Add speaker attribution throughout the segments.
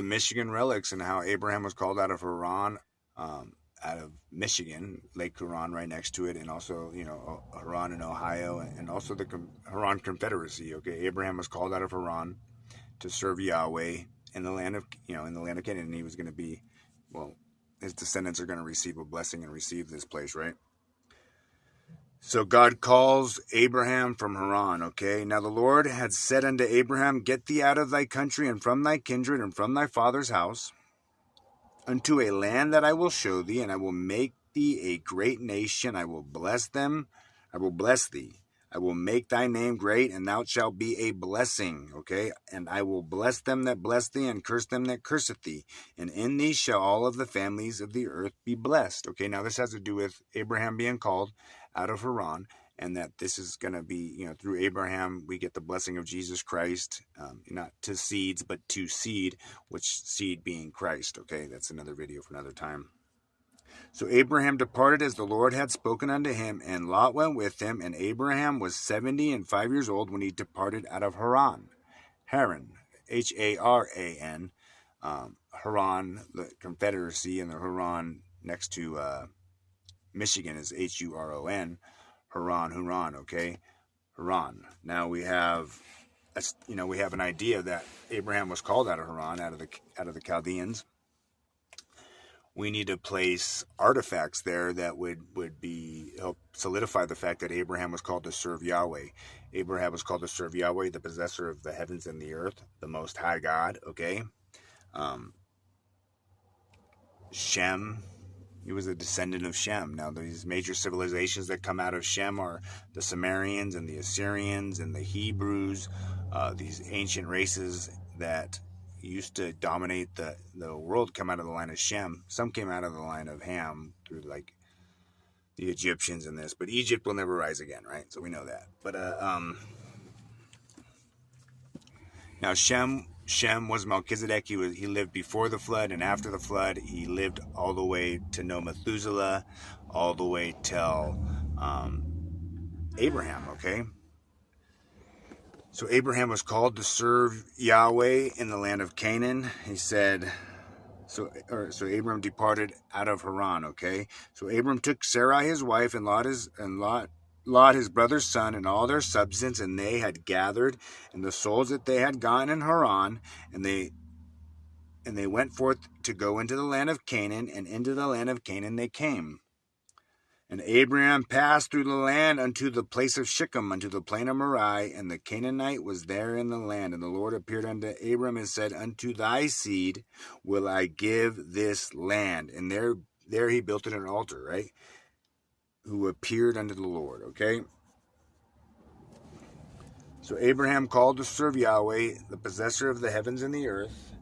Speaker 1: Michigan relics and how Abraham was called out of Haran, out of Michigan, Lake Huron right next to it, and also, Huron in Ohio, and also the Huron Confederacy. Okay, Abraham was called out of Haran to serve Yahweh in the land of, Canaan, and he was going to be, his descendants are going to receive a blessing and receive this place, right? So God calls Abraham from Haran, okay? Now the Lord had said unto Abraham, Get thee out of thy country and from thy kindred and from thy father's house, unto a land that I will show thee, and I will make thee a great nation. I will bless them. I will bless thee. I will make thy name great, and thou shalt be a blessing, okay? And I will bless them that bless thee, and curse them that curseth thee. And in thee shall all of the families of the earth be blessed. Okay, now this has to do with Abraham being called out of Haran, and that this is going to be, through Abraham, we get the blessing of Jesus Christ, not to seeds, but to seed, which seed being Christ. Okay, that's another video for another time. So Abraham departed as the Lord had spoken unto him, and Lot went with him, and Abraham was 75 years old when he departed out of Haran. Haran, Haran, Huron, the Confederacy, and the Huron next to Michigan is Huron, Huron, okay? Haran. Now we have, we have an idea that Abraham was called out of Haran, out of the Chaldeans. We need to place artifacts there that would help solidify the fact that Abraham was called to serve Yahweh. Abraham was called to serve Yahweh, the possessor of the heavens and the earth, the Most High God, okay? Shem, he was a descendant of Shem. Now, these major civilizations that come out of Shem are the Sumerians and the Assyrians and the Hebrews, these ancient races that used to dominate the world come out of the line of Shem. Some came out of the line of Ham through like the Egyptians and this, but Egypt will never rise again, right? So we know that. But now Shem was Melchizedek. He lived before the flood and after the flood. He lived all the way to know Methuselah, all the way till Abraham, okay? So Abraham was called to serve Yahweh in the land of Canaan. He said, so Abram departed out of Haran, okay? So Abram took Sarai his wife and Lot his brother's son and all their substance, and they had gathered and the souls that they had gotten in Haran, and they went forth to go into the land of Canaan, and into the land of Canaan they came. And Abraham passed through the land unto the place of Shechem, unto the plain of Moriah, and the Canaanite was there in the land. And the Lord appeared unto Abram and said, Unto thy seed will I give this land. And there he built it an altar, right? Who appeared unto the Lord, okay? So Abraham called to serve Yahweh, the possessor of the heavens and the earth.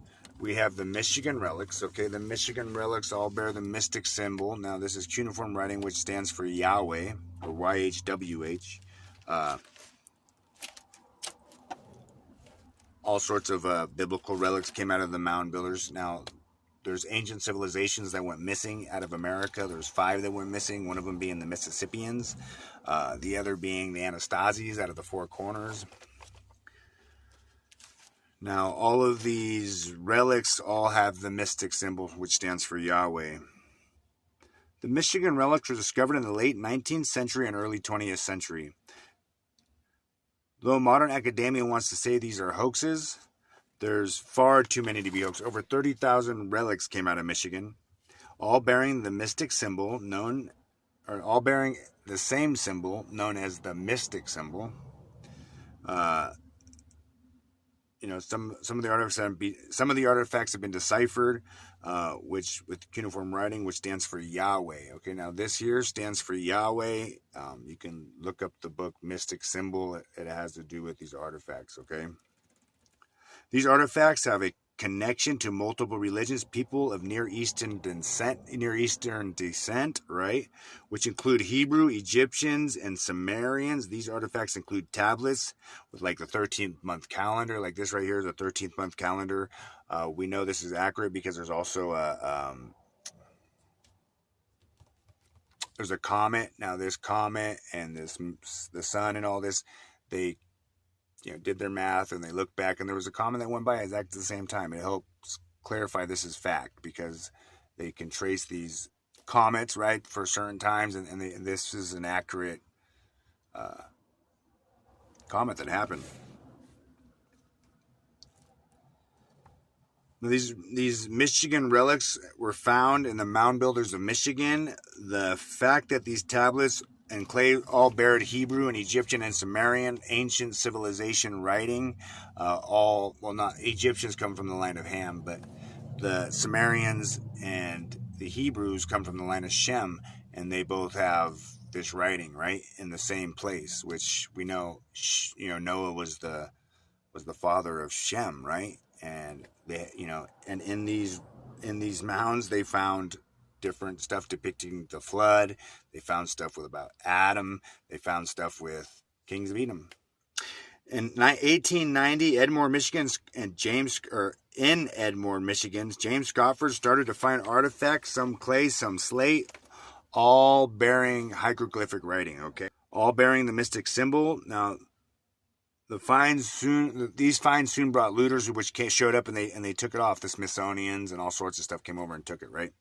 Speaker 1: We have the Michigan relics, okay? The Michigan relics all bear the mystic symbol. Now, this is cuneiform writing, which stands for Yahweh, or YHWH. All sorts of biblical relics came out of the mound builders. Now, there's ancient civilizations that went missing out of America. There's 5 that went missing, one of them being the Mississippians, the other being the Anastasis out of the Four Corners. Now, all of these relics all have the mystic symbol, which stands for Yahweh. The Michigan relics were discovered in the late 19th century and early 20th century. Though modern academia wants to say these are hoaxes, there's far too many to be hoaxes. Over 30,000 relics came out of Michigan, all bearing the mystic symbol all bearing the same symbol known as the mystic symbol. Some of the artifacts have been deciphered, which with cuneiform writing, which stands for Yahweh. Okay, now this here stands for Yahweh. You can look up the book Mystic Symbol. It has to do with these artifacts. Okay, these artifacts have a connection to multiple religions, people of Near Eastern descent, right? Which include Hebrew, Egyptians, and Sumerians. These artifacts include tablets with like the 13th month calendar, like this right here is a 13th month calendar. We know this is accurate because there's also there's a comet. Now this comet and the sun and all this, they did their math and they looked back, and there was a comet that went by exactly at the same time. It helps clarify this is fact, because they can trace these comets, right, for certain times, and this is an accurate comet that happened. These Michigan relics were found in the mound builders of Michigan. The fact that these tablets and clay all bared Hebrew and Egyptian and Sumerian ancient civilization writing, not Egyptians come from the line of Ham, but the Sumerians and the Hebrews come from the line of Shem, and they both have this writing, right, in the same place, which we know, Noah was the father of Shem, right? And and in these mounds they found different stuff depicting the flood. They found stuff about Adam. They found stuff with kings of Edom. In 1890, Edmore, Michigan, James Scofford started to find artifacts, some clay, some slate, all bearing hieroglyphic writing. Okay, all bearing the mystic symbol. Now, these finds soon brought looters, which showed up and they took it off. The Smithsonians and all sorts of stuff came over and took it, right?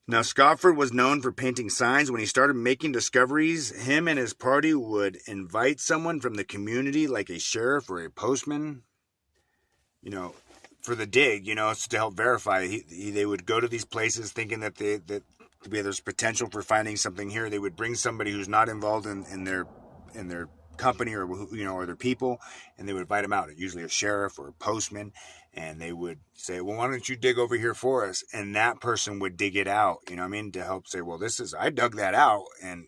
Speaker 1: Now, Scofford was known for painting signs. When he started making discoveries, him and his party would invite someone from the community, like a sheriff or a postman, for the dig, to help verify. They would go to these places thinking that there's potential for finding something here. They would bring somebody who's not involved in their company or their people, and they would invite them out, usually a sheriff or a postman, and they would say, well, why don't you dig over here for us? And that person would dig it out, to help say, well, I dug that out, and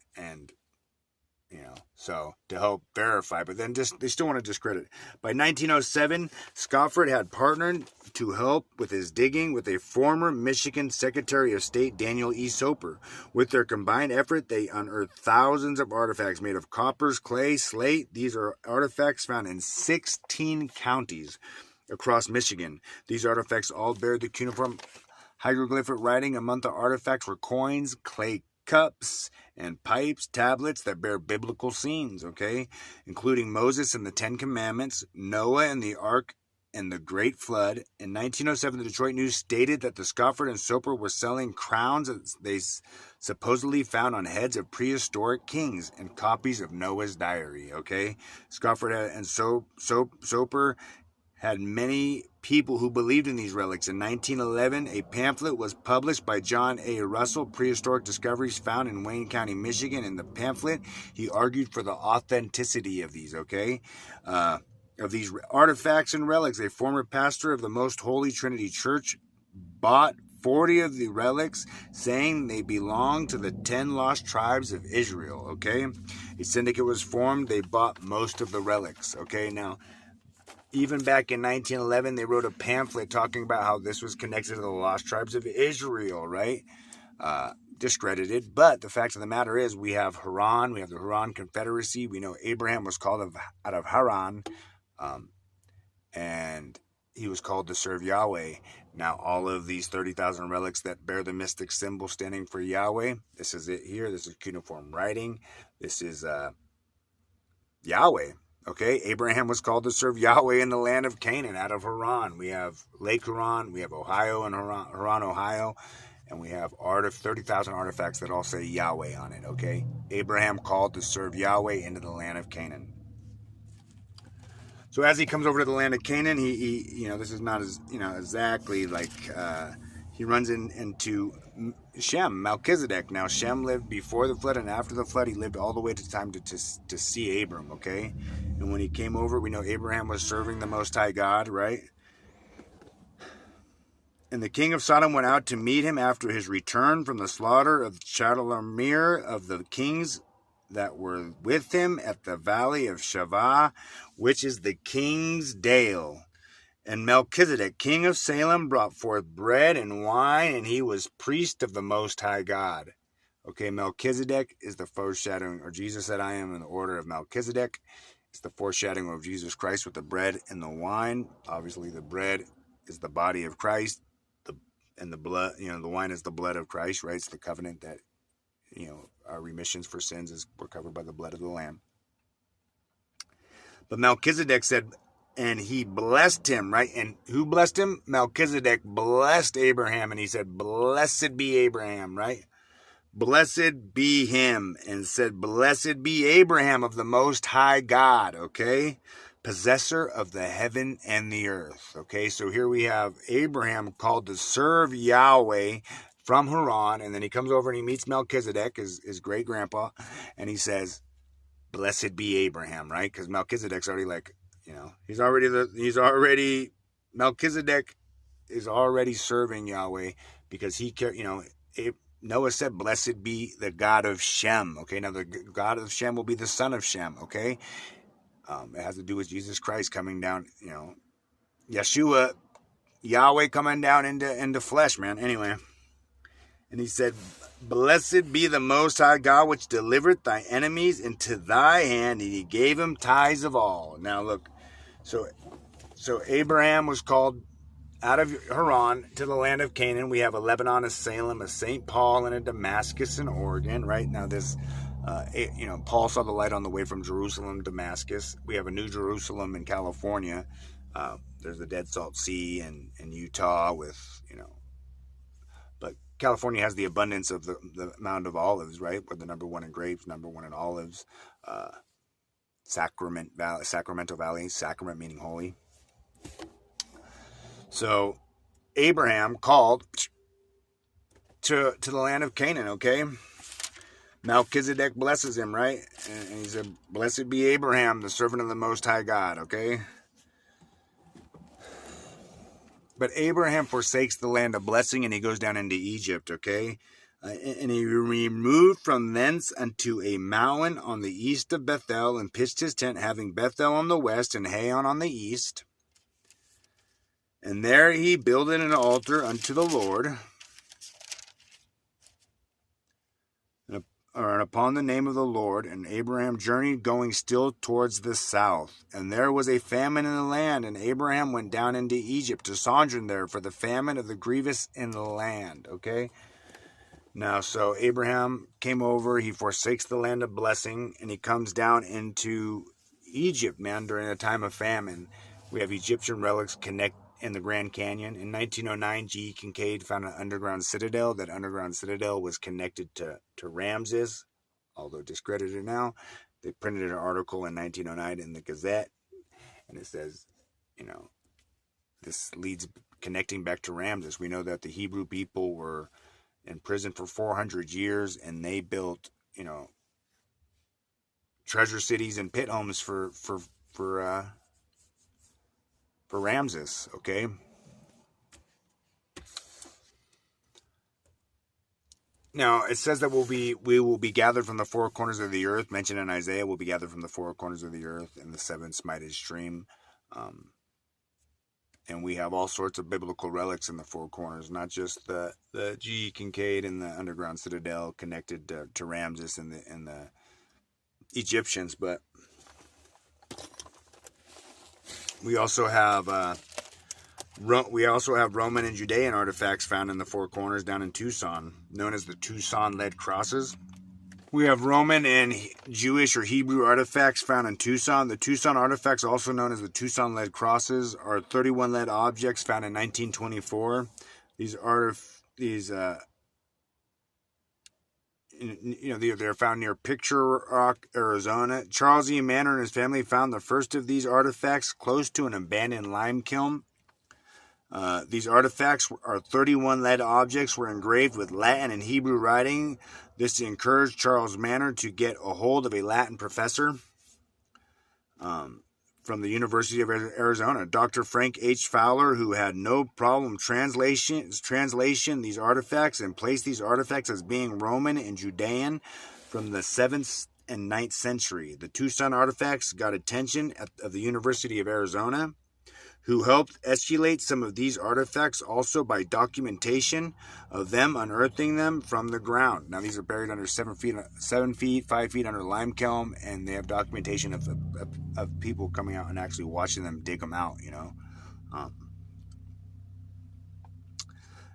Speaker 1: so to help verify, but then they still want to discredit. By 1907, Scofford had partnered to help with his digging with a former Michigan Secretary of State, Daniel E. Soper. With their combined effort, they unearthed thousands of artifacts made of coppers, clay, slate. These are artifacts found in 16 counties across Michigan. These artifacts all bear the cuneiform hieroglyphic writing. Among the artifacts were coins, clay cups, and pipes, tablets that bear biblical scenes, okay, including Moses and the Ten Commandments, Noah and the Ark and the Great Flood. In 1907, the Detroit News stated that the Scofford and Soper were selling crowns that they supposedly found on heads of prehistoric kings and copies of Noah's diary, okay? Scofford and Soper had many people who believed in these relics. In 1911, a pamphlet was published by John A. Russell, Prehistoric Discoveries Found in Wayne County, Michigan. In the pamphlet, he argued for the authenticity of these, of these artifacts and relics. A former pastor of the Most Holy Trinity Church bought 40 of the relics, saying they belong to the 10 lost tribes of Israel, okay? A syndicate was formed. They bought most of the relics, okay? Now, even back in 1911, they wrote a pamphlet talking about how this was connected to the lost tribes of Israel, right? Discredited. But the fact of the matter is, we have Haran, we have the Huron Confederacy. We know Abraham was called out of Haran, and he was called to serve Yahweh. Now, all of these 30,000 relics that bear the mystic symbol standing for Yahweh, this is it here. This is cuneiform writing. This is Yahweh. Okay, Abraham was called to serve Yahweh in the land of Canaan out of Haran. We have Lake Huron, we have Ohio and Huron, Ohio, and we have 30,000 artifacts that all say Yahweh on it, okay? Abraham called to serve Yahweh into the land of Canaan. So as he comes over to the land of Canaan, he this is not as, exactly like, he runs into Shem, Melchizedek. Now, Shem lived before the flood, and after the flood, he lived all the way to time to see Abram, okay? And when he came over, we know Abraham was serving the Most High God, right? And the king of Sodom went out to meet him after his return from the slaughter of Chedorlaomer of the kings that were with him at the valley of Shavah, which is the king's dale. And Melchizedek, king of Salem, brought forth bread and wine, and he was priest of the Most High God. Okay, Melchizedek is the foreshadowing, or Jesus said, I am in the order of Melchizedek. It's the foreshadowing of Jesus Christ with the bread and the wine. Obviously, the bread is the body of Christ, and the blood, the wine is the blood of Christ, right? It's the covenant that, our remissions for sins were covered by the blood of the Lamb. But Melchizedek said, and he blessed him, right? And who blessed him? Melchizedek blessed Abraham, and he said, blessed be Abraham, right? Blessed be him, and said, blessed be Abraham of the Most High God, okay? Possessor of the heaven and the earth, okay? So here we have Abraham called to serve Yahweh from Haran, and then he comes over and he meets Melchizedek, his great-grandpa, and he says, blessed be Abraham, right? Because Melchizedek's already like, Melchizedek is already serving Yahweh because Noah said, blessed be the God of Shem, okay? Now, the God of Shem will be the son of Shem, okay? It has to do with Jesus Christ coming down, Yeshua, Yahweh coming down into flesh, man. Anyway, and he said, blessed be the Most High God, which delivered thy enemies into thy hand, and he gave him tithes of all. Now, look, so Abraham was called out of Haran to the land of Canaan. We have a Lebanon, a Salem, a St. Paul, and a Damascus in Oregon. Right now, Paul saw the light on the way from Jerusalem to Damascus. We have a New Jerusalem in California. There's the Dead Salt Sea in Utah but California has the abundance of the Mount of Olives, right? We're the number one in grapes, number one in olives. Sacramento Valley, sacrament meaning holy. So Abraham called to the land of Canaan, okay? Melchizedek blesses him, right? And he said, blessed be Abraham, the servant of the Most High God, okay? But Abraham forsakes the land of blessing, and he goes down into Egypt, okay? And he removed from thence unto a mountain on the east of Bethel, and pitched his tent, having Bethel on the west and Haran on the east. And there he builded an altar unto the Lord, and upon the name of the Lord. And Abraham journeyed, going still towards the south. And there was a famine in the land, and Abraham went down into Egypt to sojourn there, for the famine of the grievous in the land. Okay? Now, so Abraham came over, he forsakes the land of blessing, and he comes down into Egypt, man, during a time of famine. We have Egyptian relics connect in the Grand Canyon. In 1909, G.E. Kincaid found an underground citadel. That underground citadel was connected to Ramses, although discredited now. They printed an article in 1909 in the Gazette, and it says, this leads connecting back to Ramses. We know that the Hebrew people were in prison for 400 years, and they built, treasure cities and pit homes for Ramses, okay? Now, it says that we will be gathered from the four corners of the earth, mentioned in Isaiah. We'll be gathered from the four corners of the earth, and the seven smited stream. And we have all sorts of biblical relics in the four corners, not just the G.E. Kincaid and the underground citadel connected to Ramses and the Egyptians, but we also have Roman and Judean artifacts found in the four corners down in Tucson, known as the Tucson lead crosses. We have Roman and Jewish or Hebrew artifacts found in Tucson. The Tucson artifacts, also known as the Tucson lead crosses, are 31 lead objects found in 1924. They're found near Picture Rock, Arizona. Charles E. Manor and his family found the first of these artifacts close to an abandoned lime kiln. These artifacts are 31 lead objects, were engraved with Latin and Hebrew writing. This encouraged Charles Manor to get a hold of a Latin professor from the University of Arizona, Dr. Frank H. Fowler, who had no problem translation these artifacts and placed these artifacts as being Roman and Judean from the 7th and 9th century. The Tucson artifacts got attention of the University of Arizona, who helped eschelate some of these artifacts also by documentation of them unearthing them from the ground. Now, these are buried under 7 feet, 5 feet under lime kiln, and they have documentation of people coming out and actually watching them dig them out,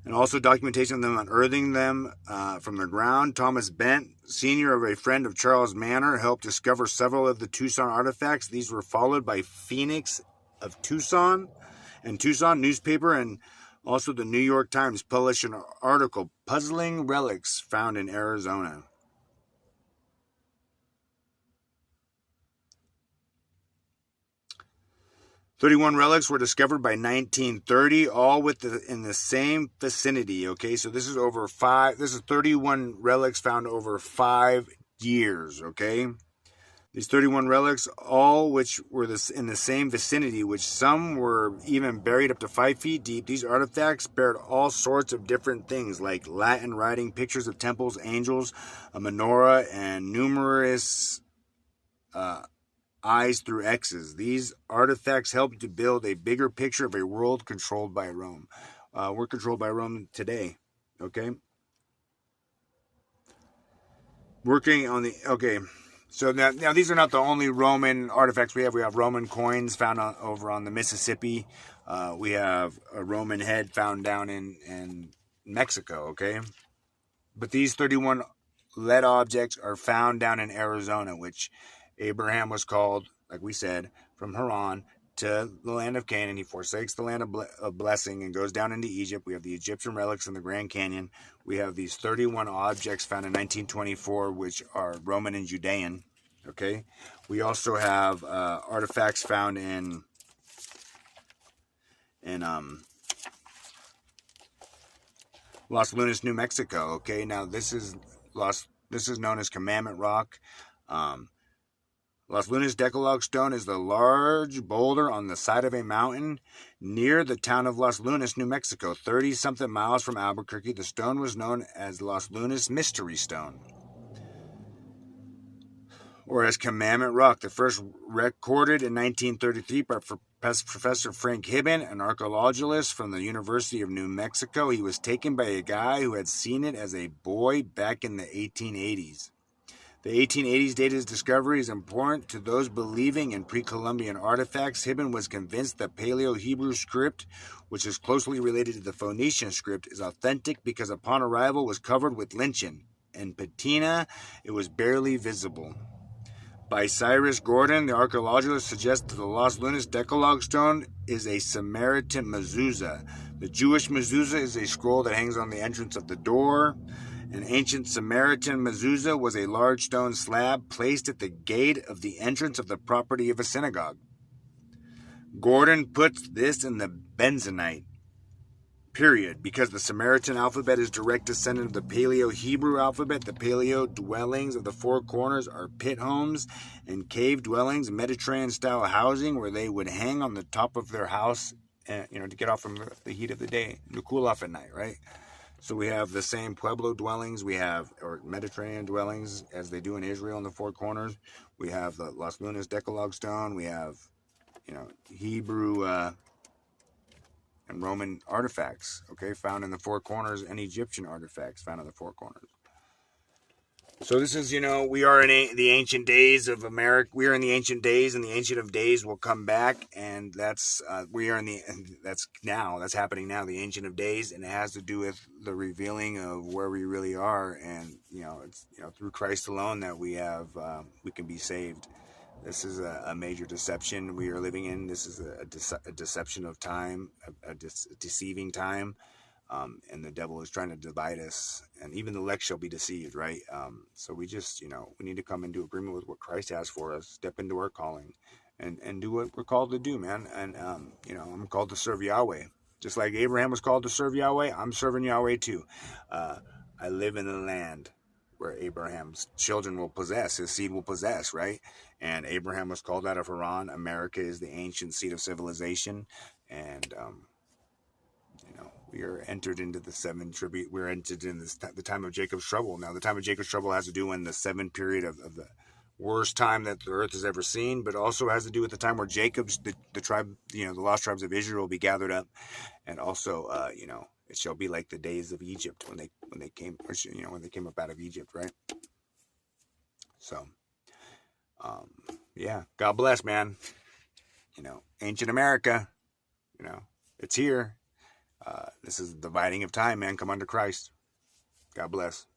Speaker 1: and also documentation of them unearthing them from the ground. Thomas Bent, senior of a friend of Charles Manor, helped discover several of the Tucson artifacts. These were followed by Phoenix of Tucson and Tucson newspaper, and also the New York Times published an article, Puzzling Relics Found in Arizona. "31 relics were discovered by 1930, all in the same vicinity." Okay, so this is 31 relics found over 5 years. Okay, these 31 relics, all which were in the same vicinity, which some were even buried up to 5 feet deep. These artifacts bared all sorts of different things, like Latin writing, pictures of temples, angels, a menorah, and numerous eyes through X's. These artifacts helped to build a bigger picture of a world controlled by Rome. We're controlled by Rome today. Okay. So now these are not the only Roman artifacts we have. We have Roman coins found over on the Mississippi. We have a Roman head found down in Mexico. Okay. But these 31 lead objects are found down in Arizona, which Abraham was called, like we said, from Haran to the land of Canaan. He forsakes the land of blessing and goes down into Egypt. We have the Egyptian relics in the Grand Canyon. We have these 31 objects found in 1924, which are Roman and Judean. Okay. We also have artifacts found in Los Lunas, New Mexico. Okay. Now this is known as Commandment Rock. Los Lunas Decalogue Stone is the large boulder on the side of a mountain near the town of Los Lunas, New Mexico, 30-something miles from Albuquerque. The stone was known as Los Lunas Mystery Stone, or as Commandment Rock. The first recorded in 1933 by Professor Frank Hibben, an archaeologist from the University of New Mexico. He was taken by a guy who had seen it as a boy back in the 1880s. The 1880s date of his discovery is important to those believing in pre-Columbian artifacts. Hibben was convinced that Paleo-Hebrew script, which is closely related to the Phoenician script, is authentic because upon arrival was covered with lichen, and patina it was barely visible. By Cyrus Gordon, the archaeologist suggests that the Los Lunas Decalogue Stone is a Samaritan mezuzah. The Jewish mezuzah is a scroll that hangs on the entrance of the door. An ancient Samaritan mezuzah was a large stone slab placed at the gate of the entrance of the property of a synagogue. Gordon puts this in the Benzonite period because the Samaritan alphabet is direct descendant of the Paleo-Hebrew alphabet. The Paleo dwellings of the four corners are pit homes and cave dwellings, Mediterranean-style housing where they would hang on the top of their house, to get off from the heat of the day, to cool off at night, right? So we have the same Pueblo dwellings, or Mediterranean dwellings, as they do in Israel in the four corners. We have the Los Lunas Decalogue Stone. We have, Hebrew and Roman artifacts, okay, found in the four corners, and Egyptian artifacts found in the four corners. So this is, we are in the ancient days of America. We are in the ancient days, and the Ancient of Days will come back, and that's happening now, the Ancient of Days, and it has to do with the revealing of where we really are, and it's through Christ alone that we can be saved. This is a major deception we are living in. This is a deception of time, a deceiving time. And the devil is trying to divide us, and even the elect shall be deceived, right? So we just, we need to come into agreement with what Christ has for us, step into our calling, and do what we're called to do, man. And, I'm called to serve Yahweh. Just like Abraham was called to serve Yahweh, I'm serving Yahweh too. I live in the land where Abraham's children will possess, his seed will possess, right? And Abraham was called out of Haran. America is the ancient seat of civilization, and, we are entered into the seven tribute. We're entered in the time of Jacob's trouble. Now, the time of Jacob's trouble has to do in the 7 period of the worst time that the earth has ever seen, but also has to do with the time where Jacob's, the tribe, the lost tribes of Israel will be gathered up. And also, it shall be like the days of Egypt when they came up out of Egypt, right? So, God bless, man. Ancient America, it's here. This is the dividing of time, man. Come under Christ. God bless.